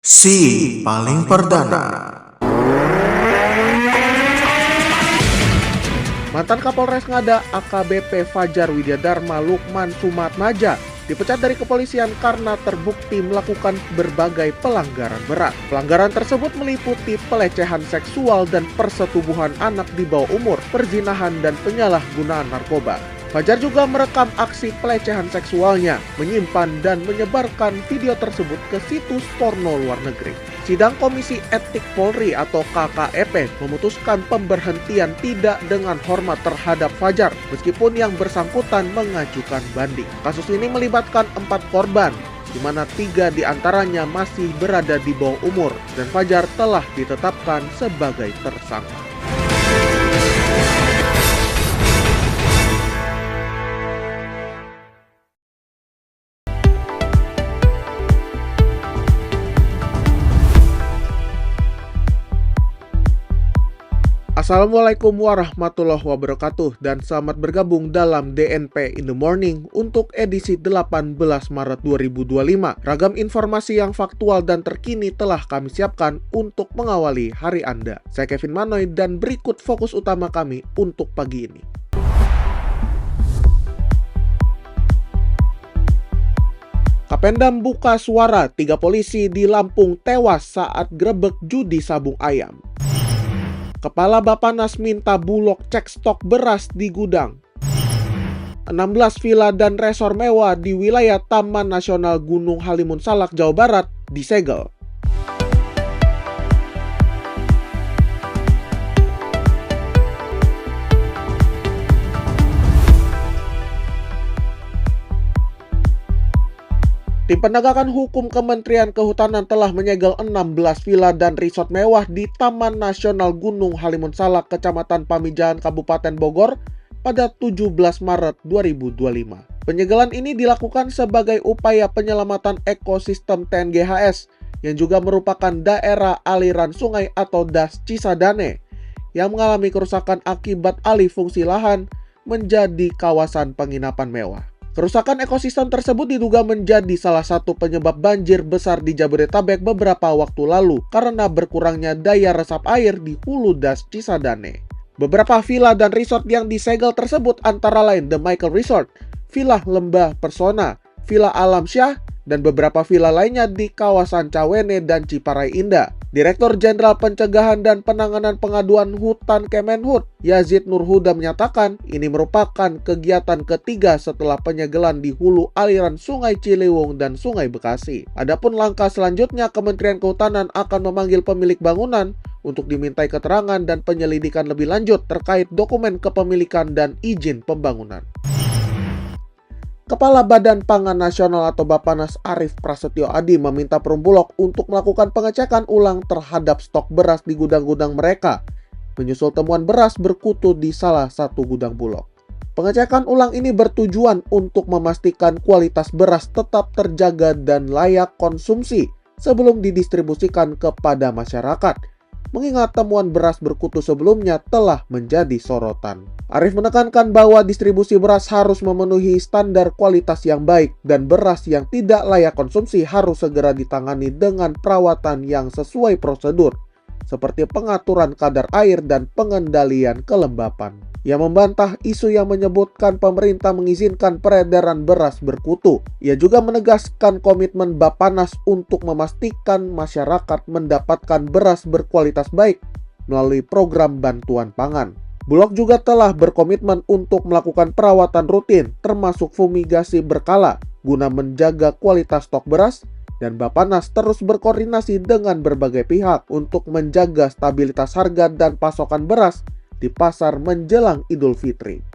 Si paling perdana. Mantan Kapolres Ngada AKBP Fajar Widyadharma Lukman Sumatmaja dipecat dari kepolisian karena terbukti melakukan berbagai pelanggaran berat. Pelanggaran tersebut meliputi pelecehan seksual dan persetubuhan anak di bawah umur, perzinahan dan penyalahgunaan narkoba. Fajar juga merekam aksi pelecehan seksualnya, menyimpan dan menyebarkan video tersebut ke situs porno luar negeri. Sidang Komisi Etik Polri atau KKEP memutuskan pemberhentian tidak dengan hormat terhadap Fajar, meskipun yang bersangkutan mengajukan banding. Kasus ini melibatkan 4 korban, di mana 3 diantaranya masih berada di bawah umur, dan Fajar telah ditetapkan sebagai tersangka. Assalamualaikum warahmatullahi wabarakatuh dan selamat bergabung dalam DNP in the Morning untuk edisi 18 Maret 2025. Ragam informasi yang faktual dan terkini telah kami siapkan untuk mengawali hari Anda. Saya Kevin Manoy dan berikut fokus utama kami untuk pagi ini. Kapendam buka suara, 3 polisi di Lampung tewas saat grebek judi sabung ayam. Kepala Bappenas minta Bulog cek stok beras di gudang. 16 villa dan resor mewah di wilayah Taman Nasional Gunung Halimun Salak, Jawa Barat disegel. Tim penegakan hukum Kementerian Kehutanan telah menyegel 16 villa dan resort mewah di Taman Nasional Gunung Halimun Salak, Kecamatan Pamijahan, Kabupaten Bogor pada 17 Maret 2025. Penyegelan ini dilakukan sebagai upaya penyelamatan ekosistem TNGHS yang juga merupakan daerah aliran sungai atau Das Cisadane yang mengalami kerusakan akibat alih fungsi lahan menjadi kawasan penginapan mewah. Kerusakan ekosistem tersebut diduga menjadi salah satu penyebab banjir besar di Jabodetabek beberapa waktu lalu karena berkurangnya daya resap air di hulu Das Cisadane. Beberapa villa dan resort yang disegel tersebut antara lain The Michael Resort, Villa Lembah Persona, Villa Alam Syah, dan beberapa villa lainnya di kawasan Cawene dan Ciparai Indah. Direktur Jenderal Pencegahan dan Penanganan Pengaduan Hutan Kemenhut, Yazid Nurhuda menyatakan ini merupakan kegiatan ketiga setelah penyegelan di hulu aliran Sungai Ciliwung dan Sungai Bekasi. Adapun langkah selanjutnya, Kementerian Kehutanan akan memanggil pemilik bangunan untuk dimintai keterangan dan penyelidikan lebih lanjut terkait dokumen kepemilikan dan izin pembangunan. Kepala Badan Pangan Nasional atau Bappenas Arief Prasetyo Adi meminta Perum Bulog untuk melakukan pengecekan ulang terhadap stok beras di gudang-gudang mereka, menyusul temuan beras berkutu di salah satu gudang Bulog. Pengecekan ulang ini bertujuan untuk memastikan kualitas beras tetap terjaga dan layak konsumsi sebelum didistribusikan kepada masyarakat, mengingat temuan beras berkutu sebelumnya telah menjadi sorotan. Arief menekankan bahwa distribusi beras harus memenuhi standar kualitas yang baik dan beras yang tidak layak konsumsi harus segera ditangani dengan perawatan yang sesuai prosedur, seperti pengaturan kadar air dan pengendalian kelembapan. Ia membantah isu yang menyebutkan pemerintah mengizinkan peredaran beras berkutu. Ia juga menegaskan komitmen Bappenas untuk memastikan masyarakat mendapatkan beras berkualitas baik melalui program bantuan pangan. Bulog juga telah berkomitmen untuk melakukan perawatan rutin termasuk fumigasi berkala guna menjaga kualitas stok beras, dan Bappenas terus berkoordinasi dengan berbagai pihak untuk menjaga stabilitas harga dan pasokan beras di pasar menjelang Idul Fitri.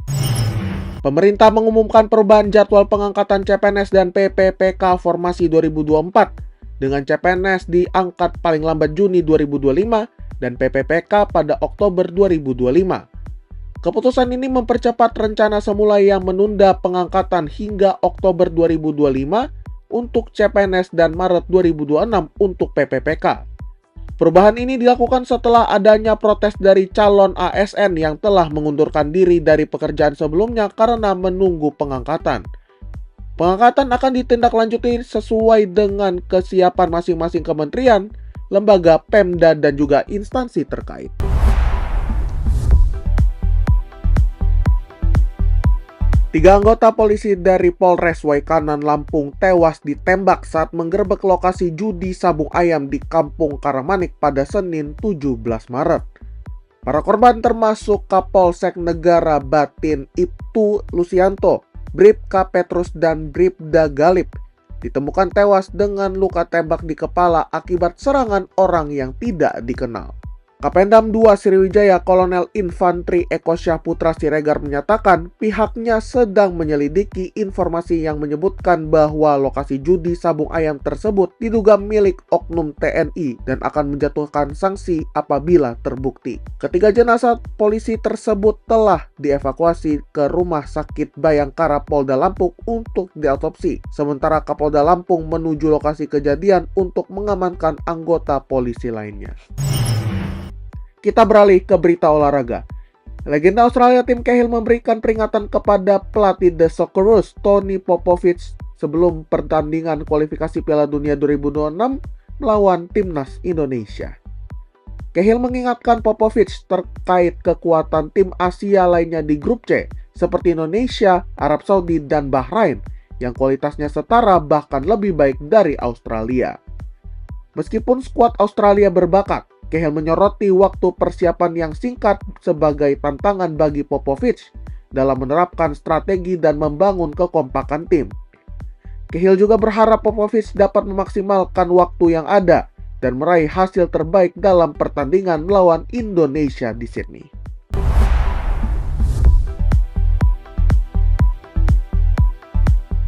Pemerintah mengumumkan perubahan jadwal pengangkatan CPNS dan PPPK Formasi 2024 dengan CPNS diangkat paling lambat Juni 2025 dan PPPK pada Oktober 2025. Keputusan ini mempercepat rencana semula yang menunda pengangkatan hingga Oktober 2025 untuk CPNS dan Maret 2026 untuk PPPK. Perubahan ini dilakukan setelah adanya protes dari calon ASN yang telah mengundurkan diri dari pekerjaan sebelumnya karena menunggu pengangkatan. Pengangkatan akan ditindaklanjuti sesuai dengan kesiapan masing-masing kementerian, lembaga, Pemda, dan juga instansi terkait. Tiga anggota polisi dari Polres Waikanan, Lampung tewas ditembak saat menggerebek lokasi judi sabung ayam di Kampung Karamanik pada Senin 17 Maret. Para korban termasuk Kapolsek Negara Batin Ibtu Lusianto, Bribka Petrus, dan Bribda Galip ditemukan tewas dengan luka tembak di kepala akibat serangan orang yang tidak dikenal. Kapendam 2 Sriwijaya Kolonel Infantri Eko Syahputra Siregar menyatakan pihaknya sedang menyelidiki informasi yang menyebutkan bahwa lokasi judi sabung ayam tersebut diduga milik oknum TNI dan akan menjatuhkan sanksi apabila terbukti. Ketiga jenazah polisi tersebut telah dievakuasi ke Rumah Sakit Bayangkara Polda Lampung untuk diautopsi, sementara Kapolda Lampung menuju lokasi kejadian untuk mengamankan anggota polisi lainnya. Kita beralih ke berita olahraga. Legenda Australia Tim Cahill memberikan peringatan kepada pelatih The Socceroos Tony Popovic sebelum pertandingan kualifikasi Piala Dunia 2026 melawan Timnas Indonesia. Cahill mengingatkan Popovic terkait kekuatan tim Asia lainnya di grup C seperti Indonesia, Arab Saudi, dan Bahrain yang kualitasnya setara bahkan lebih baik dari Australia. Meskipun skuad Australia berbakat, Cahill menyoroti waktu persiapan yang singkat sebagai tantangan bagi Popovic dalam menerapkan strategi dan membangun kekompakan tim. Cahill juga berharap Popovic dapat memaksimalkan waktu yang ada dan meraih hasil terbaik dalam pertandingan melawan Indonesia di Sydney.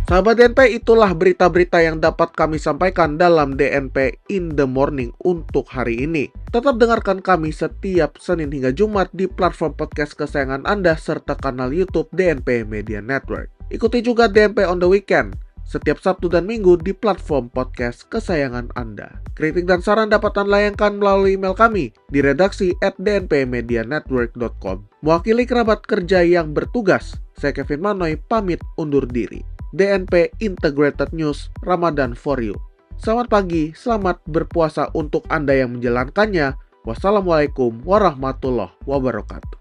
Sahabat DNP, itulah berita-berita yang dapat kami sampaikan dalam DNP in the Morning untuk hari ini. Tetap dengarkan kami setiap Senin hingga Jumat di platform podcast kesayangan Anda serta kanal YouTube DNP Media Network. Ikuti juga DNP on the Weekend setiap Sabtu dan Minggu di platform podcast kesayangan Anda. Kritik dan saran dapat Anda layangkan melalui email kami di redaksi@dnpmedianetwork.com. Mewakili kerabat kerja yang bertugas, saya Kevin Manoy pamit undur diri. DNP Integrated News Ramadan for you. Selamat pagi, selamat berpuasa untuk Anda yang menjalankannya. Wassalamualaikum warahmatullahi wabarakatuh.